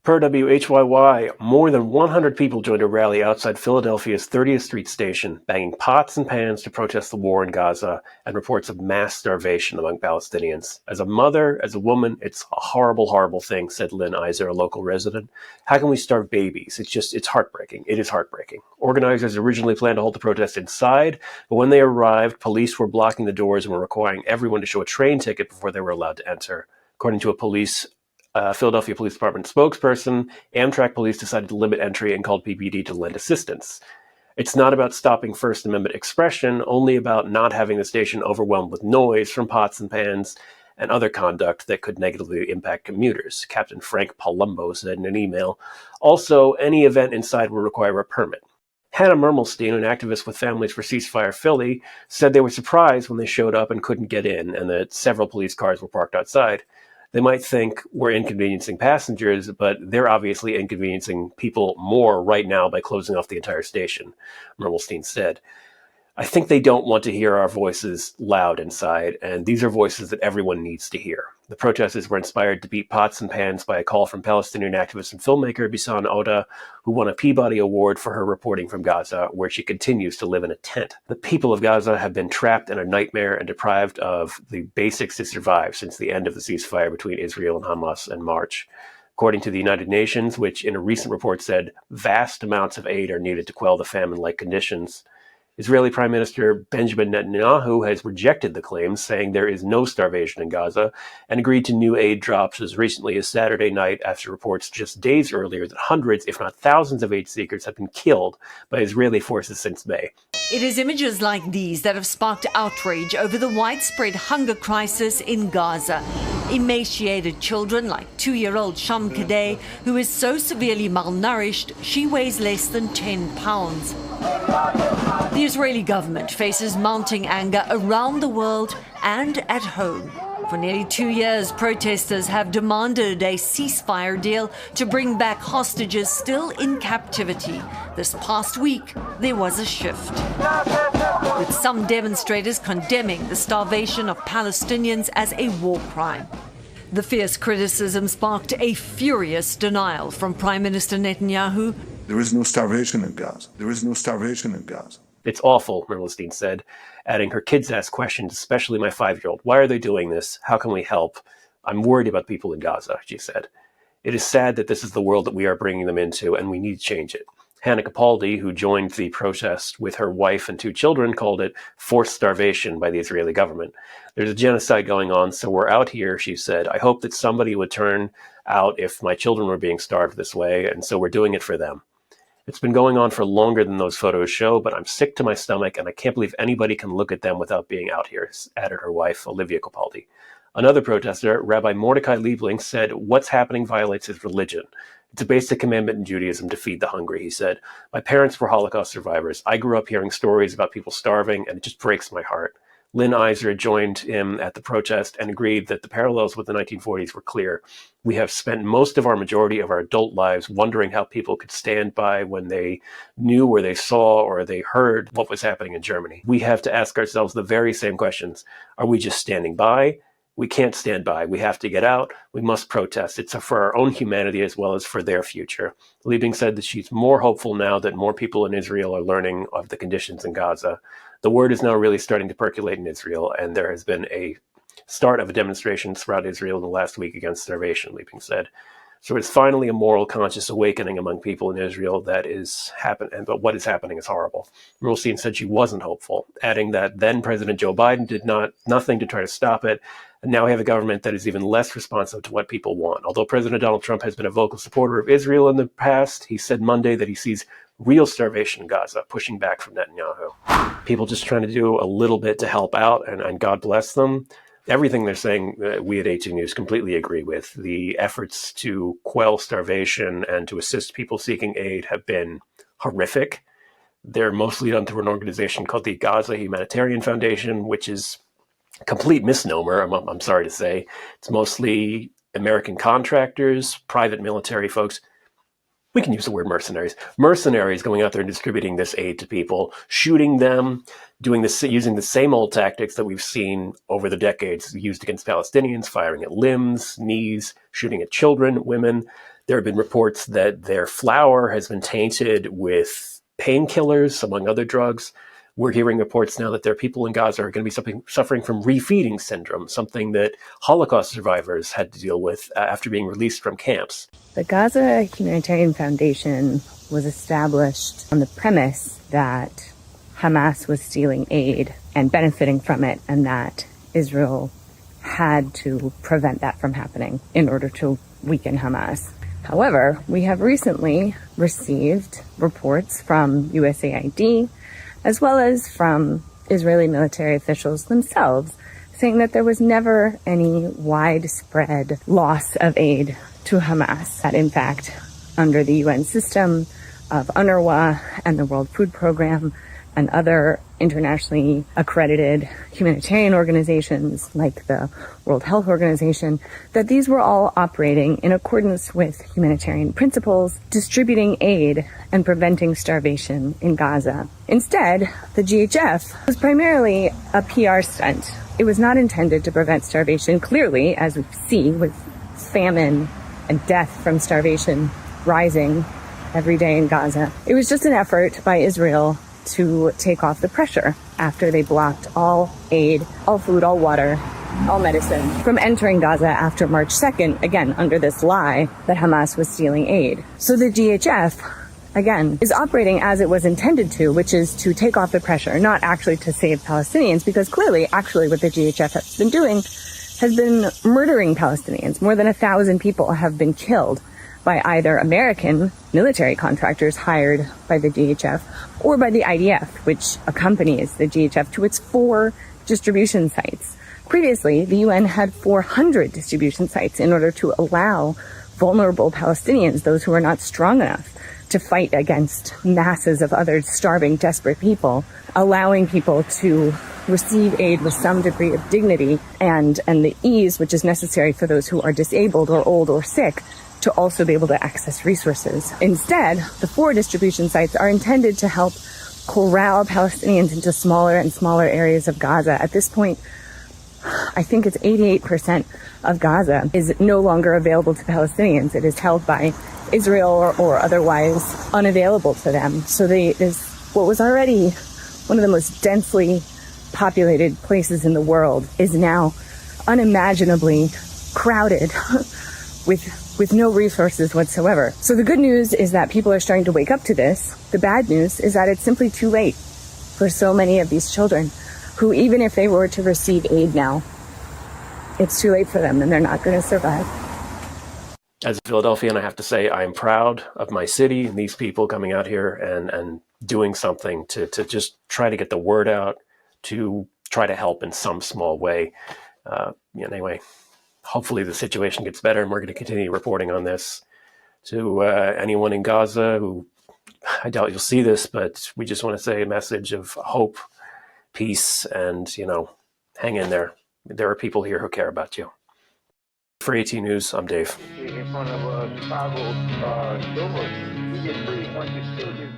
Per WHYY, more than 100 people joined a rally outside Philadelphia's 30th Street station, banging pots and pans to protest the war in Gaza and reports of mass starvation among Palestinians. As a mother, as a woman, it's a horrible, horrible thing, said Lynn Iser, a local resident. How can we starve babies? It's heartbreaking. It is heartbreaking. Organizers originally planned to hold the protest inside, but when they arrived, police were blocking the doors and were requiring everyone to show a train ticket before they were allowed to enter. According to a Philadelphia Police Department spokesperson, Amtrak police decided to limit entry and called PPD to lend assistance. It's not about stopping First Amendment expression, only about not having the station overwhelmed with noise from pots and pans and other conduct that could negatively impact commuters, Captain Frank Palumbo said in an email. Also, any event inside will require a permit. Hannah Mermelstein, an activist with Families for Ceasefire Philly, said they were surprised when they showed up and couldn't get in, and that several police cars were parked outside. They might think we're inconveniencing passengers, but they're obviously inconveniencing people more right now by closing off the entire station, Mermelstein said. I think they don't want to hear our voices loud inside, and these are voices that everyone needs to hear. The protesters were inspired to beat pots and pans by a call from Palestinian activist and filmmaker Bisan Oda, who won a Peabody Award for her reporting from Gaza, where she continues to live in a tent. The people of Gaza have been trapped in a nightmare and deprived of the basics to survive since the end of the ceasefire between Israel and Hamas in March. According to the United Nations, which in a recent report said vast amounts of aid are needed to quell the famine-like conditions, Israeli Prime Minister Benjamin Netanyahu has rejected the claims, saying there is no starvation in Gaza, and agreed to new aid drops as recently as Saturday night after reports just days earlier that hundreds, if not thousands, of aid seekers have been killed by Israeli forces since May. It is images like these that have sparked outrage over the widespread hunger crisis in Gaza. Emaciated children like 2-year-old Sham Kadeh, who is so severely malnourished she weighs less than 10 pounds. The Israeli government faces mounting anger around the world and at home. For nearly 2 years, protesters have demanded a ceasefire deal to bring back hostages still in captivity. This past week, there was a shift, with some demonstrators condemning the starvation of Palestinians as a war crime. The fierce criticism sparked a furious denial from Prime Minister Netanyahu. There is no starvation in Gaza. There is no starvation in Gaza. It's awful, Mermelstein said, adding her kids ask questions, especially my 5-year-old. Why are they doing this? How can we help? I'm worried about people in Gaza, she said. It is sad that this is the world that we are bringing them into, and we need to change it. Hannah Capaldi, who joined the protest with her wife and 2 children, called it forced starvation by the Israeli government. There's a genocide going on, so we're out here, she said. I hope that somebody would turn out if my children were being starved this way, and so we're doing it for them. It's been going on for longer than those photos show, but I'm sick to my stomach, and I can't believe anybody can look at them without being out here, added her wife, Olivia Capaldi. Another protester, Rabbi Mordecai Liebling, said what's happening violates his religion. It's a basic commandment in Judaism to feed the hungry, he said. My parents were Holocaust survivors. I grew up hearing stories about people starving, and it just breaks my heart. Lynn Iser joined him at the protest and agreed that the parallels with the 1940s were clear. We have spent most of our majority of our adult lives wondering how people could stand by when they knew or they saw or they heard what was happening in Germany. We have to ask ourselves the very same questions. Are we just standing by? We can't stand by. We have to get out. We must protest. It's for our own humanity as well as for their future. Liebling said that she's more hopeful now that more people in Israel are learning of the conditions in Gaza. The word is now really starting to percolate in Israel, and there has been a start of a demonstration throughout Israel in the last week against starvation, Liebling said. So it's finally a moral conscious awakening among people in Israel that is happening, but what is happening is horrible. Mermelstein said she wasn't hopeful, adding that then President Joe Biden did nothing to try to stop it, and now we have a government that is even less responsive to what people want. Although President Donald Trump has been a vocal supporter of Israel in the past, he said Monday that he sees real starvation in Gaza, pushing back from Netanyahu. People just trying to do a little bit to help out, and God bless them. Everything they're saying, we at A2 News completely agree with. The efforts to quell starvation and to assist people seeking aid have been horrific. They're mostly done through an organization called the Gaza Humanitarian Foundation, which is a complete misnomer, I'm sorry to say. It's mostly American contractors, private military folks. We can use the word mercenaries. Mercenaries going out there and distributing this aid to people, shooting them, doing this, using the same old tactics that we've seen over the decades used against Palestinians, firing at limbs, knees, shooting at children, women. There have been reports that their flour has been tainted with painkillers, among other drugs. We're hearing reports now that there are people in Gaza who are going to be suffering from refeeding syndrome, something that Holocaust survivors had to deal with after being released from camps. The Gaza Humanitarian Foundation was established on the premise that Hamas was stealing aid and benefiting from it, and that Israel had to prevent that from happening in order to weaken Hamas. However, we have recently received reports from USAID as well as from Israeli military officials themselves saying that there was never any widespread loss of aid to Hamas. That in fact, under the UN system of UNRWA and the World Food Program and other internationally accredited humanitarian organizations like the World Health Organization, that these were all operating in accordance with humanitarian principles, distributing aid and preventing starvation in Gaza. Instead, the GHF was primarily a PR stunt. It was not intended to prevent starvation. Clearly, as we see with famine and death from starvation rising every day in Gaza, it was just an effort by Israel to take off the pressure after they blocked all aid, all food, all water, all medicine from entering Gaza after March 2nd, again, under this lie that Hamas was stealing aid. So the GHF, again, is operating as it was intended to, which is to take off the pressure, not actually to save Palestinians, because clearly, actually, what the GHF has been doing has been murdering Palestinians. More than 1,000 people have been killed by either American military contractors hired by the GHF or by the IDF, which accompanies the GHF to its 4 distribution sites. Previously, the UN had 400 distribution sites in order to allow vulnerable Palestinians, those who are not strong enough to fight against masses of other starving, desperate people, allowing people to receive aid with some degree of dignity and the ease which is necessary for those who are disabled or old or sick to also be able to access resources. Instead, the 4 distribution sites are intended to help corral Palestinians into smaller and smaller areas of Gaza. At this point, I think it's 88% of Gaza is no longer available to Palestinians. It is held by Israel or otherwise unavailable to them. So this, what was already one of the most densely populated places in the world is now unimaginably crowded with no resources whatsoever. So the good news is that people are starting to wake up to this. The bad news is that it's simply too late for so many of these children who, even if they were to receive aid now, it's too late for them and they're not going to survive. As a Philadelphian, I have to say I'm proud of my city and these people coming out here and doing something to just try to get the word out, to try to help in some small way. Anyway, hopefully the situation gets better and we're going to continue reporting on this. To anyone in Gaza who, I doubt you'll see this, but we just want to say a message of hope, peace, and, hang in there. There are people here who care about you. For AT News, I'm Dave. In front of Chicago doors. You get free once you still get